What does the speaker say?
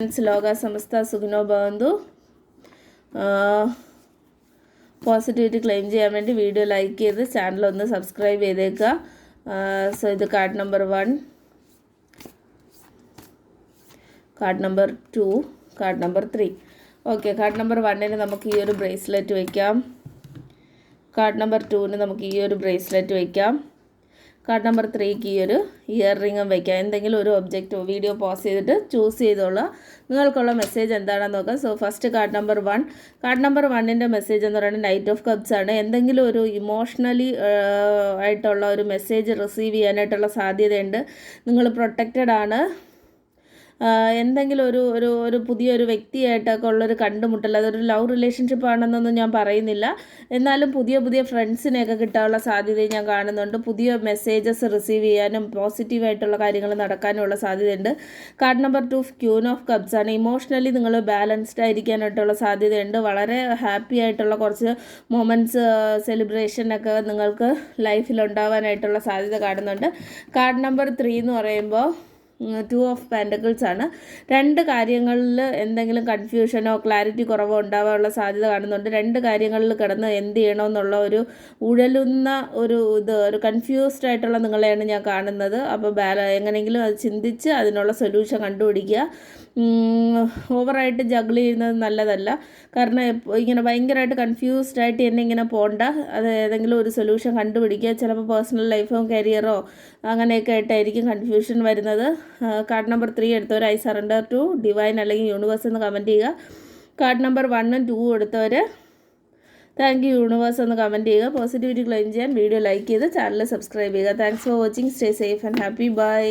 ലോക സമസ്ത സുഖിനോ ഭവന്തു. പോസിറ്റിവിറ്റി ക്ലെയിം ചെയ്യാൻ വേണ്ടി വീഡിയോ ലൈക്ക് ചെയ്ത് ചാനൽ ഒന്ന് സബ്സ്ക്രൈബ് ചെയ്തേക്കുക. സോ ഇത് card number 1, card number 2, card number 3. Okay, card number 1ന് നമുക്ക് ഈ ഒരു ബ്രേസ്ലെറ്റ് വയ്ക്കാം. കാർഡ് നമ്പർ 2ന് നമുക്ക് ഈ ഒരു ബ്രേസ്ലെറ്റ് വയ്ക്കാം. കാർഡ് നമ്പർ 3ക്ക് ഈ ഒരു ഇയർ റിങ്ങും വയ്ക്കാം. എന്തെങ്കിലും ഒരു ഒബ്ജക്റ്റ് വീഡിയോ പോസ് ചെയ്തിട്ട് ചൂസ് ചെയ്തോളാം. നിങ്ങൾക്കുള്ള മെസ്സേജ് എന്താണെന്ന് നോക്കാം. So first card number 1. Card number 1ൻ്റെ മെസ്സേജ് എന്ന് പറയുന്നത് നൈറ്റ് ഓഫ് കപ്സ് ആണ്. എന്തെങ്കിലും ഒരു ഇമോഷണലി ആയിട്ടുള്ള ഒരു മെസ്സേജ് റിസീവ് ചെയ്യാനായിട്ടുള്ള സാധ്യതയുണ്ട്. നിങ്ങൾ പ്രൊട്ടക്റ്റഡ് ആണ്. എന്തെങ്കിലും ഒരു പുതിയൊരു വ്യക്തിയായിട്ടൊക്കെ ഉള്ളൊരു കണ്ടുമുട്ടൽ, അതൊരു ലവ് റിലേഷൻഷിപ്പ് ആണെന്നൊന്നും ഞാൻ പറയുന്നില്ല. എന്നാലും പുതിയ ഫ്രണ്ട്സിനെയൊക്കെ കിട്ടാനുള്ള സാധ്യതയും ഞാൻ കാണുന്നുണ്ട്. പുതിയ മെസ്സേജസ് റിസീവ് ചെയ്യാനും പോസിറ്റീവായിട്ടുള്ള കാര്യങ്ങൾ നടക്കാനുമുള്ള സാധ്യതയുണ്ട്. Card number 2 queen of cups ആണ്. ഇമോഷണലി നിങ്ങൾ ബാലൻസ്ഡ് ആയിരിക്കാനായിട്ടുള്ള സാധ്യതയുണ്ട്. വളരെ ഹാപ്പി ആയിട്ടുള്ള കുറച്ച് മൊമെൻറ്റ്സ്, സെലിബ്രേഷനൊക്കെ നിങ്ങൾക്ക് ലൈഫിൽ ഉണ്ടാവാനായിട്ടുള്ള സാധ്യത കാണുന്നുണ്ട്. കാർഡ് നമ്പർ 3 എന്ന് പറയുമ്പോൾ 2 ഓഫ് പെൻറ്റക്കിൾസ് ആണ്. രണ്ട് കാര്യങ്ങളിൽ എന്തെങ്കിലും കൺഫ്യൂഷനോ ക്ലാരിറ്റി കുറവോ ഉണ്ടാവാനുള്ള സാധ്യത കാണുന്നുണ്ട്. രണ്ട് കാര്യങ്ങളിൽ കിടന്ന് എന്ത് ചെയ്യണമെന്നുള്ള ഒരു ഉഴലുന്ന ഒരു കൺഫ്യൂസ്ഡ് ആയിട്ടുള്ള നിങ്ങളെയാണ് ഞാൻ കാണുന്നത്. അപ്പോൾ എങ്ങനെയെങ്കിലും അത് ചിന്തിച്ച് അതിനുള്ള സൊല്യൂഷൻ കണ്ടുപിടിക്കുക. ഓവറായിട്ട് ജഗിൾ ചെയ്യുന്നത് നല്ലതല്ല. കാരണം ഇങ്ങനെ ഭയങ്കരമായിട്ട് കൺഫ്യൂസ്ഡ് ആയിട്ട് എന്നെ ഇങ്ങനെ പോകണ്ട. അത് ഏതെങ്കിലും ഒരു സൊല്യൂഷൻ കണ്ടുപിടിക്കുക. ചിലപ്പോൾ പേഴ്സണൽ ലൈഫോ കരിയറോ അങ്ങനെയൊക്കെ ആയിട്ടായിരിക്കും കൺഫ്യൂഷൻ വരുന്നത്. കാർഡ് നമ്പർ 3 എടുത്തവർ ഐ സറണ്ടർ ടു ഡിവൈൻ അല്ലെങ്കിൽ യൂണിവേഴ്സ് എന്ന് കമൻറ്റ് ചെയ്യുക. കാർഡ് നമ്പർ 1ഉം 2ഉം എടുത്തവർ താങ്ക് യു യൂണിവേഴ്സ് എന്ന് കമൻറ്റ് ചെയ്യുക. പോസിറ്റിവിറ്റി ക്ലെയിം ചെയ്യാൻ വീഡിയോ ലൈക്ക് ചെയ്ത് ചാനൽ സബ്സ്ക്രൈബ് ചെയ്യുക. Thanks for watching. Stay safe and happy. By.